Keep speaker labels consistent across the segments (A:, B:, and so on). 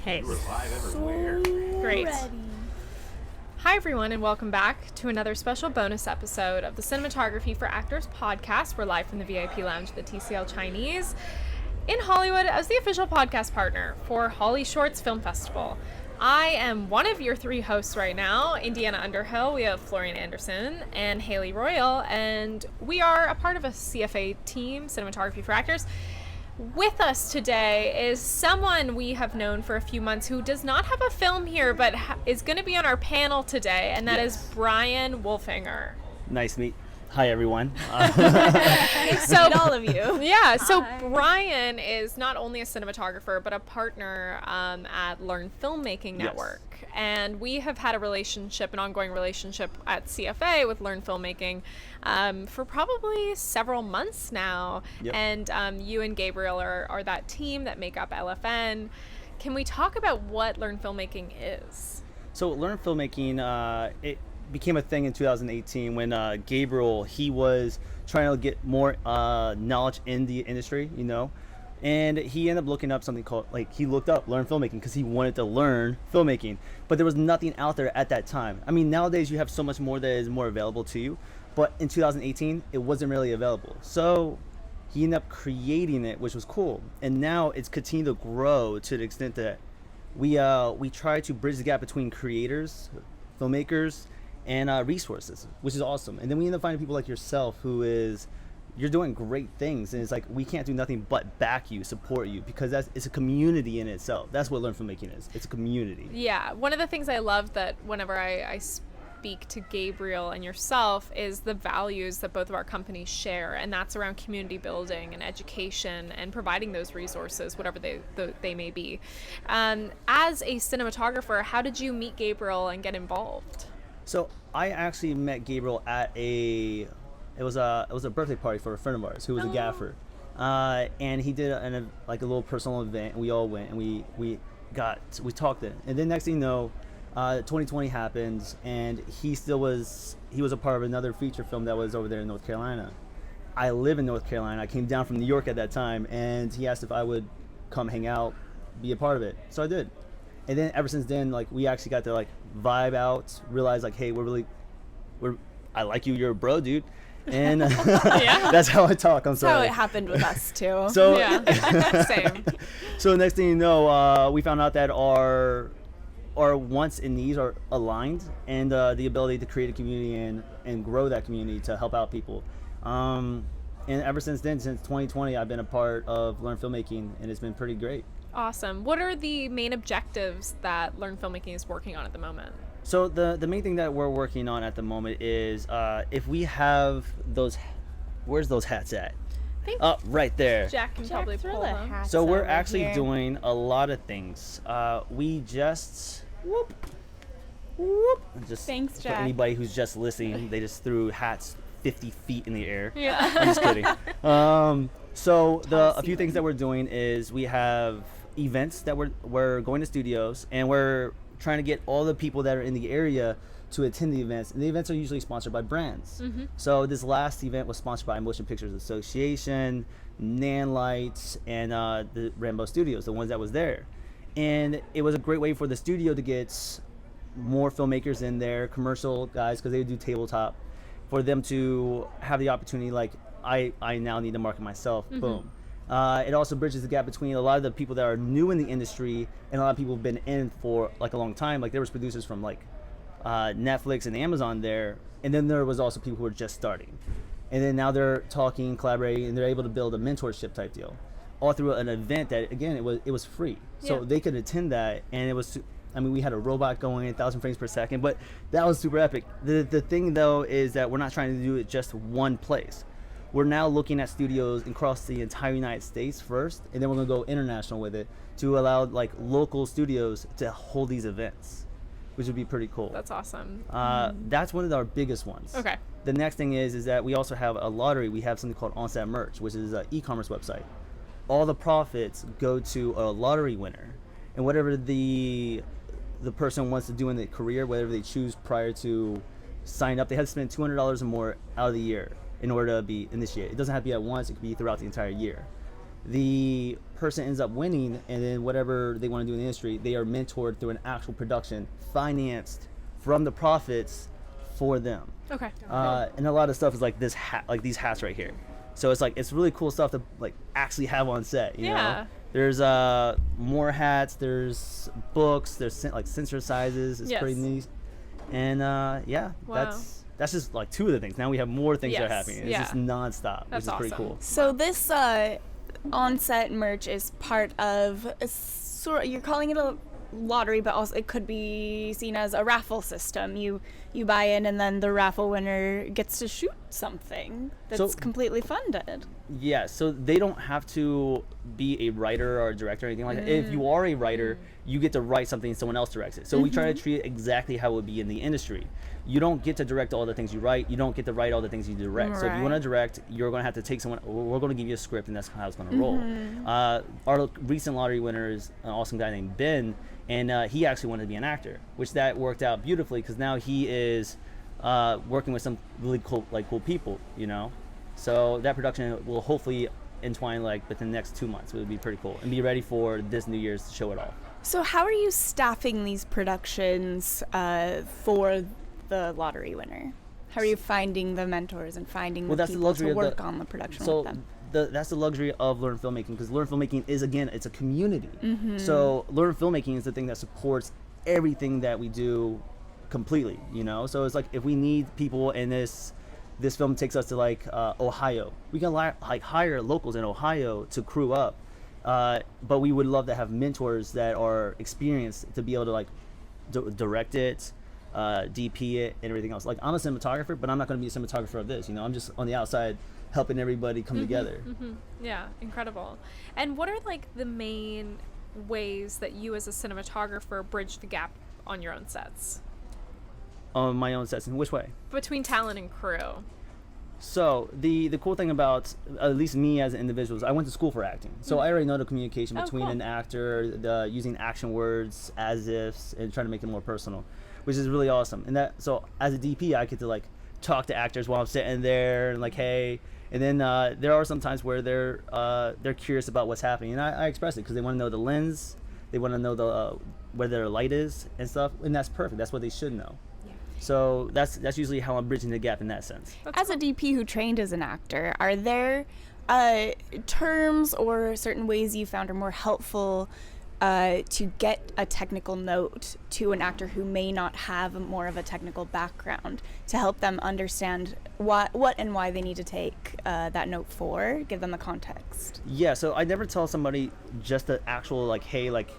A: Okay.
B: We're live everywhere.
A: Great.
C: Ready.
A: Hi, everyone, and welcome back to another special bonus episode of the Cinematography for Actors podcast. We're live from the VIP lounge of the TCL Chinese in Hollywood as the official podcast partner for HollyShorts Film Festival. I am one of your three hosts right now, Indiana Underhill. We have Florian Anderson and Haley Royal, and we are a part of a CFA team, Cinematography for Actors. With us today is someone we have known for a few months who does not have a film here, but is going to be on our panel today, and that is Bryan Wolfinger.
D: Nice to meet. Hi, everyone.
A: So
C: all of you.
A: Yeah, so
C: Hi.
A: Bryan is not only a cinematographer, but a partner at Learn Filmmaking
D: Yes.
A: Network. And we have had an ongoing relationship at CFA with Learn Filmmaking for probably several months now.
D: Yep.
A: And you and Gabriel are that team that make up LFN. Can we talk about what Learn Filmmaking is?
D: So Learn Filmmaking, it became a thing in 2018 when Gabriel, he was trying to get more knowledge in the industry, you know, and he ended up looking up something called, he looked up Learn Filmmaking because he wanted to learn filmmaking, but there was nothing out there at that time. I mean, nowadays you have so much more that is more available to you, but in 2018 it wasn't really available. So he ended up creating it, which was cool, and now it's continued to grow to the extent that we try to bridge the gap between creators, filmmakers, and resources, which is awesome. And then we end up finding people like yourself you're doing great things, and it's like we can't do nothing but back you, support you, because it's a community in itself. That's what Learn Filmmaking is. It's a community.
A: Yeah, one of the things I love that whenever I speak to Gabriel and yourself is the values that both of our companies share, and that's around community building and education and providing those resources, whatever they may be. As a cinematographer, how did you meet Gabriel and get involved?
D: So I actually met Gabriel at it was a birthday party for a friend of ours who was a gaffer, and he did a little personal event, and we all went, and we talked then, and then next thing you know, 2020 happens, and he was a part of another feature film that was over there in North Carolina. I live in North Carolina. I came down from New York at that time, and he asked if I would come hang out, be a part of it. So I did. And then ever since then, we actually got to vibe out, realize hey, I like you, you're a bro, dude. And
A: Yeah.
D: that's how I talk. I'm
C: That's how
D: sorry.
C: it happened with us too.
D: So
A: Yeah, same.
D: So next thing you know, we found out that our wants and needs are aligned, and the ability to create a community and grow that community to help out people. And ever since then, since 2020, I've been a part of Learn Filmmaking, and it's been pretty great.
A: Awesome. What are the main objectives that Learn Filmmaking is working on at the moment?
D: So the main thing that we're working on at the moment is if we have those, where's those hats at? Right there.
A: Jack can probably
C: throw
A: pull
C: the
A: them.
C: hats
D: So we're
C: over
D: actually
C: here.
D: doing a lot of things. We just just
C: Thanks,
D: for
C: Jack.
D: anybody who's just listening, they just threw hats 50 feet in the air.
A: Yeah.
D: I'm just kidding. So a few things that we're doing is we have events that we're going to studios, and we're trying to get all the people that are in the area to attend the events, and the events are usually sponsored by brands.
A: Mm-hmm.
D: So this last event was sponsored by Motion Pictures Association, Nan Lights, and the Rambo Studios, the ones that was there. And it was a great way for the studio to get more filmmakers in there, commercial guys, because they would do tabletop, for them to have the opportunity, I now need to market myself.
A: Mm-hmm.
D: Boom. It also bridges the gap between a lot of the people that are new in the industry and a lot of people who've been in for a long time. There was producers from Netflix and Amazon there, and then there was also people who were just starting, and then now they're talking, collaborating, and they're able to build a mentorship type deal, all through an event that, again, it was free, so
A: Yeah.
D: they could attend that, and it was. I mean, we had a robot going 1,000 frames per second, but that was super epic. The thing though is that we're not trying to do it just one place. We're now looking at studios across the entire United States first, and then we're gonna go international with it to allow local studios to hold these events, which would be pretty cool.
A: That's awesome.
D: That's one of our biggest ones.
A: Okay.
D: The next thing is that we also have a lottery. We have something called On-Set Merch, which is an e-commerce website. All the profits go to a lottery winner, and whatever the person wants to do in their career, whatever they choose prior to sign up, they have to spend $200 or more out of the year in order to be initiated. It doesn't have to be at once, it could be throughout the entire year. The person ends up winning, and then whatever they want to do in the industry, they are mentored through an actual production, financed from the profits for them.
A: Okay.
D: And a lot of stuff is like this hat, like these hats right here. So it's like it's really cool stuff to like actually have on set. You know? There's more hats. There's books. There's like sensor sizes. It's pretty neat. And yeah, that's just like two of the things. Now we have more things that are happening. It's just nonstop, which is pretty cool.
C: So this on-set merch is part of you're calling it a lottery, but also it could be seen as a raffle system. You buy in, and then the raffle winner gets to shoot something that's completely funded.
D: Yeah, so they don't have to be a writer or a director or anything like that. If you are a writer, you get to write something and someone else directs it. So we try to treat it exactly how it would be in the industry. You don't get to direct all the things you write. You don't get to write all the things you direct. Right. So if you want to direct, you're going to have to take someone. We're going to give you a script, and that's how it's going to roll. Our recent lottery winner is an awesome guy named Ben, and he actually wanted to be an actor, which that worked out beautifully because now he is working with some really cool people, you know. So that production will hopefully entwine like within the next 2 months. It would be pretty cool and be ready for this New Year's to show it off.
C: So how are you staffing these productions for the lottery winner? How are you finding the mentors and finding the people to work on the production with them?
D: That's the luxury of Learn Filmmaking, because Learn Filmmaking is, again, it's a community. So Learn Filmmaking is the thing that supports everything that we do completely, you know? So it's like if we need people and this film takes us to like Ohio, we can like hire locals in Ohio to crew up, but we would love to have mentors that are experienced to be able to like direct it, DP it, and everything else. Like I'm a cinematographer, but I'm not going to be a cinematographer of this, you know? I'm just on the outside helping everybody come together.
A: Yeah, incredible. And what are like the main ways that you as a cinematographer bridge the gap on your own sets?
D: On my own sets, in which way?
A: Between talent and crew.
D: So the cool thing about at least me as an individual is I went to school for acting, so I already know the communication between an actor, using action words, as ifs, and trying to make it more personal, which is really awesome. And that, so as a DP, I get to like talk to actors while I'm sitting there and like, hey. And then there are some times where they're curious about what's happening, and I express it because they want to know the lens, they want to know the where their light is and stuff, and that's perfect. That's what they should know. So that's usually how I'm bridging the gap in that sense.
C: As a DP who trained as an actor, are there terms or certain ways you found are more helpful to get a technical note to an actor who may not have more of a technical background, to help them understand what and why they need to take that note for, give them the context?
D: Yeah, so I never tell somebody just the actual like, hey, like,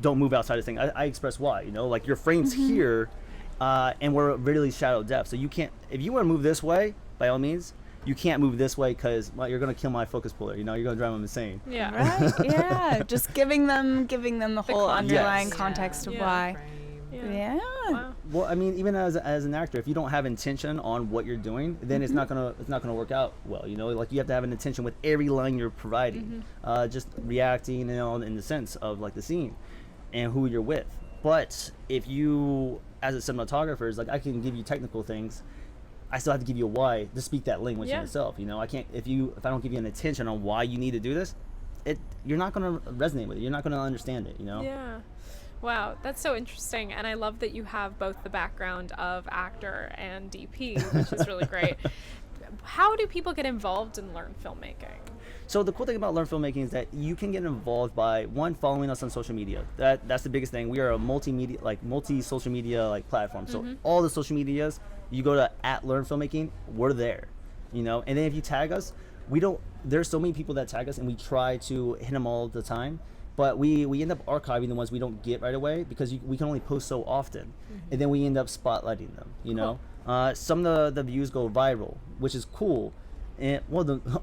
D: don't move outside the thing. I express why, you know, like your frame's here. And we're really shadow depth, so you can't, if you want to move this way, by all means, you can't move this way because you're going to kill my focus puller, you know, you're going to drive them insane.
C: Yeah. Right. Yeah. Just giving them the whole underlying context of why. Yeah.
A: Wow.
D: Well, I mean, even as an actor, if you don't have intention on what you're doing, then it's not gonna work out well. You know, like you have to have an intention with every line you're providing, just reacting, you know, in the sense of like the scene and who you're with. But if you, as a cinematographer, is like, I can give you technical things, I still have to give you a why to speak that language in itself. You know, I can't, if I don't give you an intention on why you need to do this, you're not going to resonate with it. You're not going to understand it, you know?
A: Yeah. Wow, that's so interesting. And I love that you have both the background of actor and DP, which is really great. How do people get involved in Learn Filmmaking?
D: So the cool thing about Learn Filmmaking is that you can get involved by, one, following us on social media. That's the biggest thing. We are a multi-social media platform. So all the social medias, you go to @LearnFilmmaking, we're there, you know. And then if you tag us, there's so many people that tag us, and we try to hit them all the time. But we end up archiving the ones we don't get right away because we can only post so often, and then we end up spotlighting them, you know. Some of the views go viral, which is cool. And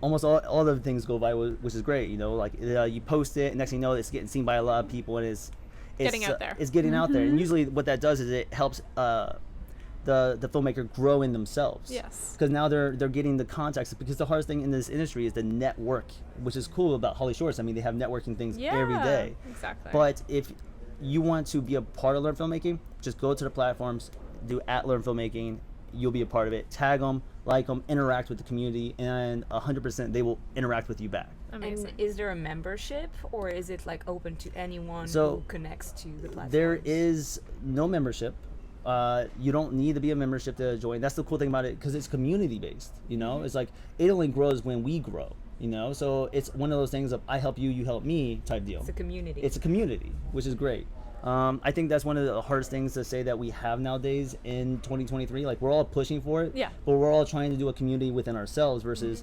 D: almost all the things go viral, which is great, you know. Like you post it, and next thing you know, it's getting seen by a lot of people, and it's
A: getting out there.
D: It's getting out there, and usually what that does is it helps the filmmaker grow in themselves.
A: Yes.
D: Because now they're getting the context. Because the hardest thing in this industry is the network, which is cool about HollyShorts. I mean, they have networking things every day.
A: Exactly.
D: But if you want to be a part of Learn Filmmaking, just go to the platforms, do @Learn Filmmaking. You'll be a part of it. Tag them, like them, interact with the community, and 100% they will interact with you back.
A: Amazing.
B: And is there a membership, or is it like open to anyone
D: So,
B: who connects to the platform?
D: There is no membership. You don't need to be a membership to join. That's the cool thing about it, because it's community based. You know, it's like it only grows when we grow. You know, so it's one of those things of I help you, you help me type deal.
B: It's a community.
D: It's a community, which is great. I think that's one of the hardest things to say that we have nowadays in 2023. Like, we're all pushing for it,
A: Yeah.
D: but we're all trying to do a community within ourselves versus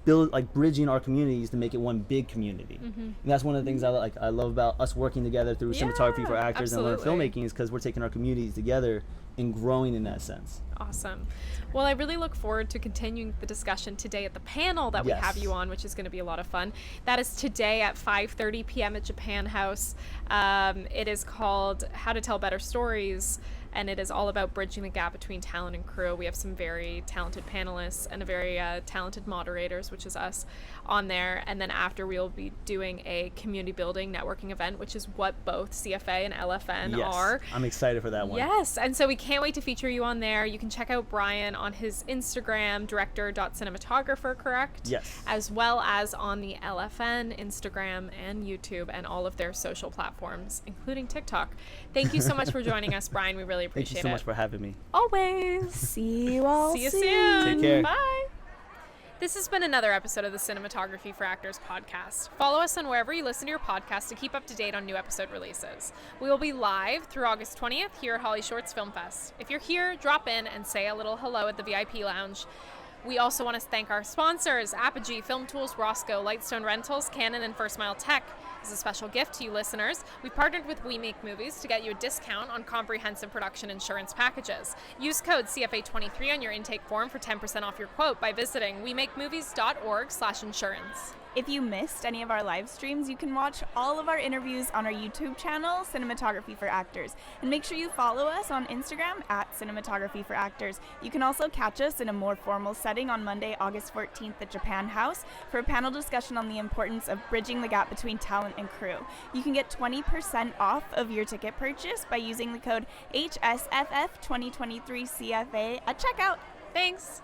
D: bridging our communities to make it one big community. And that's one of the things I love about us working together through cinematography for actors and learn
A: absolutely.
D: filmmaking, is because we're taking our communities together and growing in that sense.
A: Awesome. Well, I really look forward to continuing the discussion today at the panel that we
D: Yes.
A: have you on, which is going to be a lot of fun. That is today at 5:30 p.m. at Japan House. It is called How to Tell Better Stories, and it is all about bridging the gap between talent and crew. We have some very talented panelists and a very talented moderators, which is us, on there. And then after, we'll be doing a community building networking event, which is what both CFA and LFN
D: Yes,
A: are.
D: I'm excited for that one.
A: Yes, and so we can't wait to feature you on there. You can check out Bryan on his Instagram, director.cinematographer, correct?
D: Yes.
A: As well as on the LFN Instagram and YouTube and all of their social platforms, including TikTok. Thank you so much for joining us, Bryan. We really appreciate it.
D: Thank you so much for having me.
A: Always.
C: See you all
A: See you
C: soon.
A: soon.
D: Take care.
A: Bye. This has been another episode of the Cinematography for Actors podcast. Follow us on wherever you listen to your podcast to keep up to date on new episode releases. We will be live through August 20th here at HollyShorts Film Fest. If you're here, drop in and say a little hello at the VIP lounge. We also want to thank our sponsors, Apogee, Film Tools, Roscoe, Lightstone Rentals, Canon, and First Mile Tech. As a special gift to you listeners, we've partnered with We Make Movies to get you a discount on comprehensive production insurance packages. Use code CFA23 on your intake form for 10% off your quote by visiting wemakemovies.org/insurance.
C: If you missed any of our live streams, you can watch all of our interviews on our YouTube channel, Cinematography for Actors. And make sure you follow us on Instagram at Cinematography for Actors. You can also catch us in a more formal setting on Monday, August 14th at Japan House for a panel discussion on the importance of bridging the gap between talent and crew. You can get 20% off of your ticket purchase by using the code HSFF2023CFA at checkout.
A: Thanks.